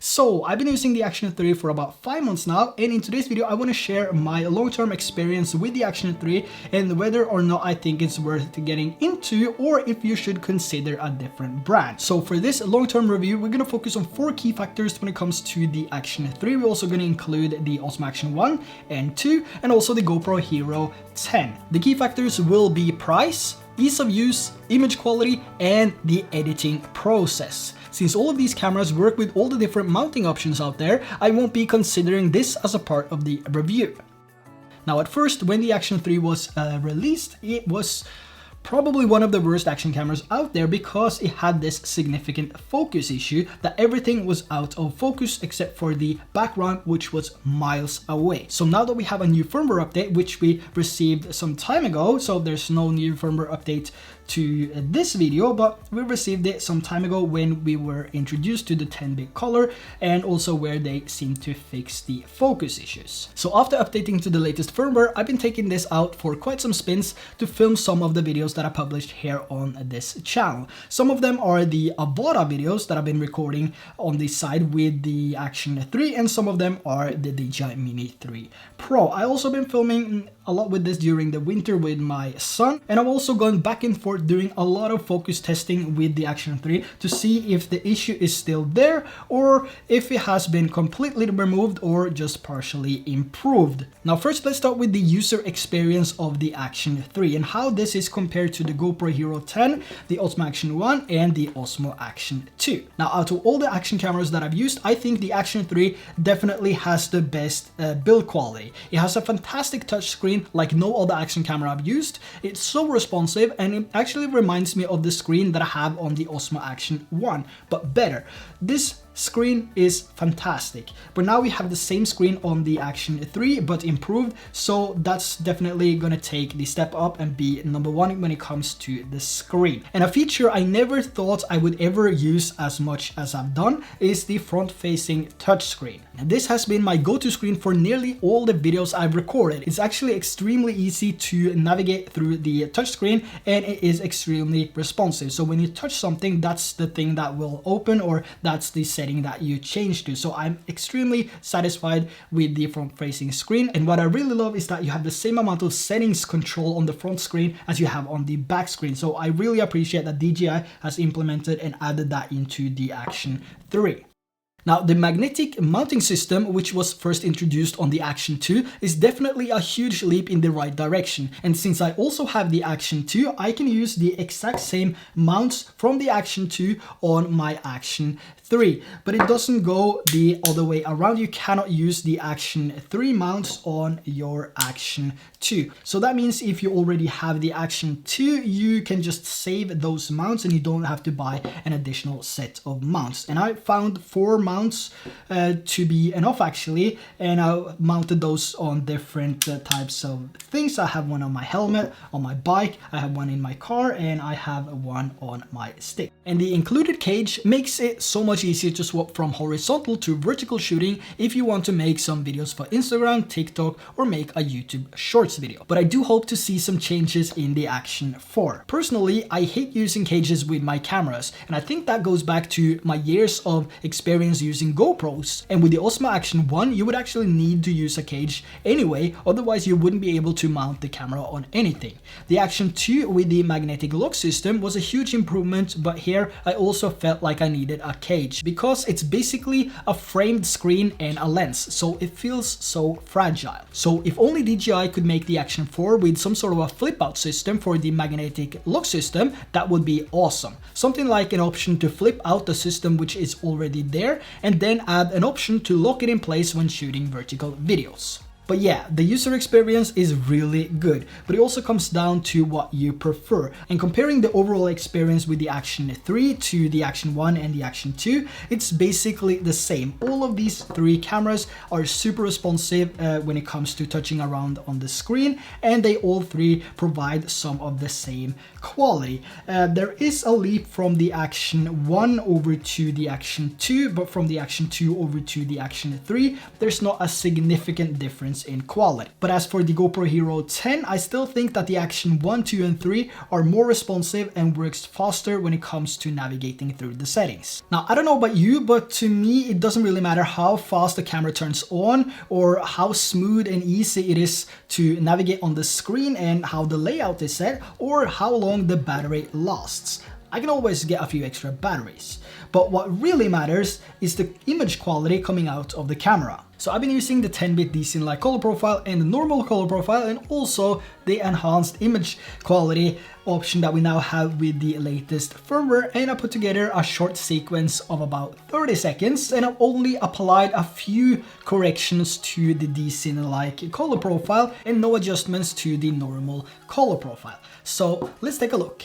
So I've been using the Action 3 for about 5 months now, and in today's video I want to share my long-term experience with the Action 3 and whether or not I think it's worth getting into or if you should consider a different brand. So for this long-term review, we're going to focus on 4 key factors when it comes to the Action 3. We're also going to include the Osmo Action 1 and 2 and also the GoPro Hero 10. The key factors will be price, ease of use, image quality, and the editing process. Since all of these cameras work with all the different mounting options out there, I won't be considering this as a part of the review. Now at first, when the Action 3 was released, it was probably one of the worst action cameras out there because it had this significant focus issue that everything was out of focus except for the background, which was miles away. So now that we have a new firmware update, which we received some time ago, so there's no new firmware update to this video, but we received it some time ago when we were introduced to the 10-bit color and also where they seem to fix the focus issues. So after updating to the latest firmware, I've been taking this out for quite some spins to film some of the videos that I published here on this channel. Some of them are the Avada videos that I've been recording on the side with the Action 3, and some of them are the DJI Mini 3 Pro. I also been filming a lot with this during the winter with my son, and I've also gone back and forth doing a lot of focus testing with the Action 3 to see if the issue is still there or if it has been completely removed or just partially improved. Now first, let's start with the user experience of the Action 3 and how this is compared to the GoPro Hero 10, the Osmo Action 1 and the Osmo Action 2. Now out of all the action cameras that I've used, I think the Action 3 definitely has the best build quality. It has a fantastic touchscreen like no other action camera I've used. It's so responsive and it actually reminds me of the screen that I have on the Osmo Action 1, but better. This screen is fantastic, but now we have the same screen on the Action 3 but improved, so that's definitely gonna take the step up and be number one when it comes to the screen. And a feature I never thought I would ever use as much as I've done is the front-facing touchscreen. This has been my go-to screen for nearly all the videos I've recorded. It's actually extremely easy to navigate through the touchscreen and it is extremely responsive. So when you touch something, that's the thing that will open or that's the setting that you change to. So I'm extremely satisfied with the front-facing screen, and what I really love is that you have the same amount of settings control on the front screen as you have on the back screen. So I really appreciate that DJI has implemented and added that into the Action 3. Now, the magnetic mounting system, which was first introduced on the Action 2, is definitely a huge leap in the right direction. And since I also have the Action 2, I can use the exact same mounts from the Action 2 on my Action 3, but it doesn't go the other way around. You cannot use the Action 3 mounts on your Action 2. So that means if you already have the Action 2, you can just save those mounts and you don't have to buy an additional set of mounts. And I found 4 mounts to be enough actually, and I mounted those on different types of things. I have one on my helmet, on my bike, I have one in my car, and I have one on my stick. And the included cage makes it so much easier to swap from horizontal to vertical shooting if you want to make some videos for Instagram, TikTok, or make a YouTube Shorts video. But I do hope to see some changes in the Action 4. Personally, I hate using cages with my cameras, and I think that goes back to my years of experience using GoPros. And with the Osmo Action 1, you would actually need to use a cage anyway, otherwise you wouldn't be able to mount the camera on anything. The Action 2 with the magnetic lock system was a huge improvement, but here I also felt like I needed a cage because it's basically a framed screen and a lens, so it feels so fragile. So if only DJI could make the Action 4 with some sort of a flip out system for the magnetic lock system, that would be awesome. Something like an option to flip out the system which is already there and then add an option to lock it in place when shooting vertical videos. But yeah, the user experience is really good, but it also comes down to what you prefer. And comparing the overall experience with the Action 3 to the Action 1 and the Action 2, it's basically the same. All of these 3 cameras are super responsive when it comes to touching around on the screen, and they all 3 provide some of the same quality. There is a leap from the Action 1 over to the Action 2, but from the Action 2 over to the Action 3, there's not a significant difference difference in quality. But as for the GoPro Hero 10, I still think that the Action 1, 2 and 3 are more responsive and works faster when it comes to navigating through the settings. Now, I don't know about you, but to me it doesn't really matter how fast the camera turns on or how smooth and easy it is to navigate on the screen and how the layout is set or how long the battery lasts. I can always get a few extra batteries. But what really matters is the image quality coming out of the camera. So I've been using the 10-bit DC-like color profile and the normal color profile, and also the enhanced image quality option that we now have with the latest firmware, and I put together a short sequence of about 30 seconds, and I've only applied a few corrections to the DC-like color profile and no adjustments to the normal color profile. So let's take a look.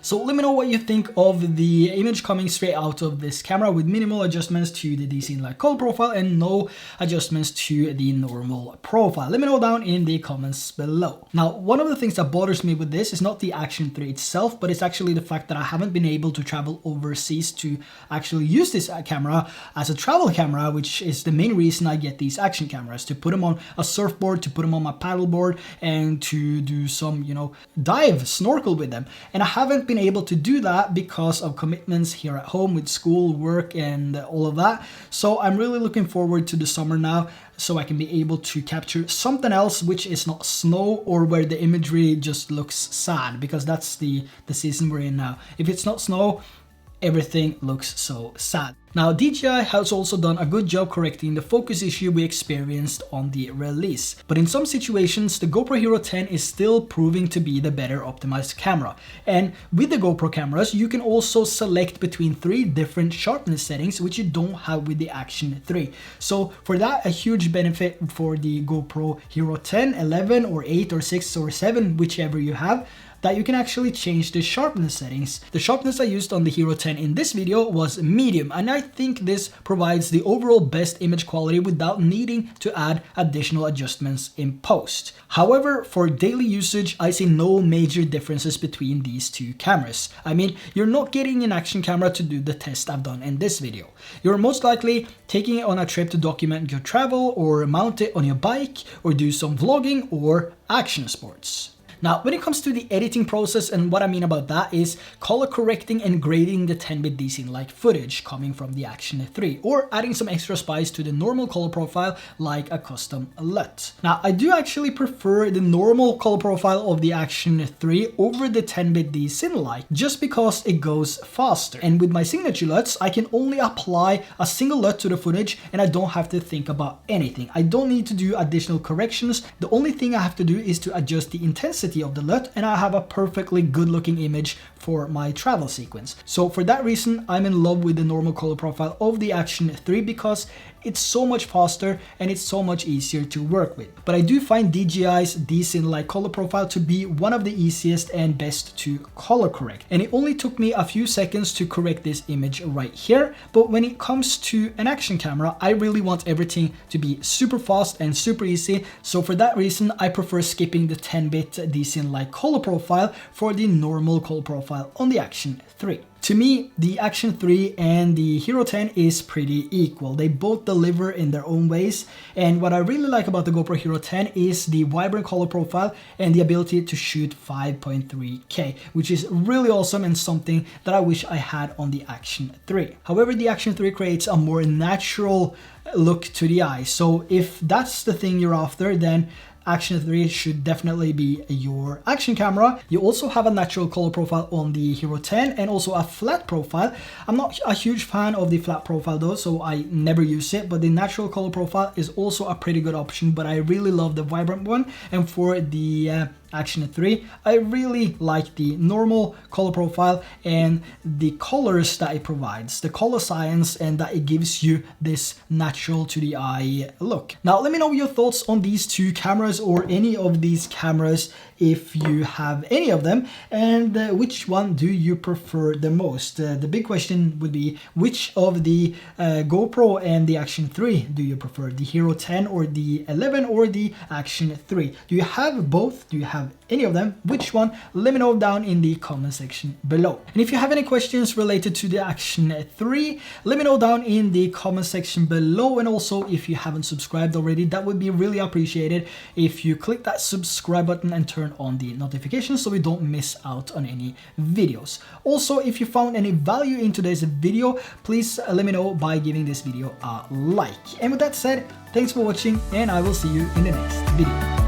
So let me know what you think of the image coming straight out of this camera with minimal adjustments to the DC-like color profile and no adjustments to the normal profile. Let me know down in the comments below. Now, one of the things that bothers me with this is not the Action 3 itself, but it's actually the fact that I haven't been able to travel overseas to actually use this camera as a travel camera, which is the main reason I get these action cameras, to put them on a surfboard, to put them on my paddleboard, and to do some, dive, snorkel with them. And I haven't been able to do that because of commitments here at home with school, work, and all of that. So I'm really looking forward to the summer now, so I can be able to capture something else which is not snow or where the imagery just looks sad, because that's the season we're in now. If it's not snow, everything looks so sad. Now, DJI has also done a good job correcting the focus issue we experienced on the release, but in some situations the GoPro Hero 10 is still proving to be the better optimized camera. And with the GoPro cameras, you can also select between 3 different sharpness settings, which you don't have with the Action 3. So for that, a huge benefit for the GoPro Hero 10, 11 or 8 or 6 or 7, whichever you have, that you can actually change the sharpness settings. The sharpness I used on the Hero 10 in this video was medium, and I think this provides the overall best image quality without needing to add additional adjustments in post. However, for daily usage, I see no major differences between these two cameras. I mean, you're not getting an action camera to do the test I've done in this video. You're most likely taking it on a trip to document your travel, or mount it on your bike, or do some vlogging or action sports. Now, when it comes to the editing process, and what I mean about that is color correcting and grading the 10-bit DC-like footage coming from the Action 3, or adding some extra spice to the normal color profile like a custom LUT. Now, I do actually prefer the normal color profile of the Action 3 over the 10-bit DC-like, just because it goes faster. And with my signature LUTs, I can only apply a single LUT to the footage and I don't have to think about anything. I don't need to do additional corrections. The only thing I have to do is to adjust the intensity of the LUT, and I have a perfectly good looking image for my travel sequence. So for that reason, I'm in love with the normal color profile of the Action 3 because it's so much faster and it's so much easier to work with. But I do find DJI's DC-like color profile to be one of the easiest and best to color correct. And it only took me a few seconds to correct this image right here. But when it comes to an action camera, I really want everything to be super fast and super easy. So for that reason, I prefer skipping the 10-bit DC-like color profile for the normal color profile on the Action 3. To me, the Action 3 and the Hero 10 is pretty equal. They both deliver in their own ways, and what I really like about the GoPro Hero 10 is the vibrant color profile and the ability to shoot 5.3K, which is really awesome and something that I wish I had on the Action 3. However, the Action 3 creates a more natural look to the eye, so if that's the thing you're after, then Action 3 should definitely be your action camera. You also have a natural color profile on the Hero 10 and also a flat profile. I'm not a huge fan of the flat profile though, so I never use it, but the natural color profile is also a pretty good option, but I really love the vibrant one. And for the Action 3, I really like the normal color profile and the colors that it provides, the color science, and that it gives you this natural to the eye look. Now let me know your thoughts on these two cameras or any of these cameras if you have any of them, and which one do you prefer the most? The big question would be, which of the GoPro and the Action 3 do you prefer? The Hero 10 or the 11 or the Action 3? Do you have both? Do you have any of them? Which one? Let me know down in the comment section below. And if you have any questions related to the Action 3, let me know down in the comment section below. And also, if you haven't subscribed already, that would be really appreciated if you click that subscribe button and turn on the notifications so we don't miss out on any videos. Also, if you found any value in today's video, please let me know by giving this video a like. And with that said, thanks for watching, and I will see you in the next video.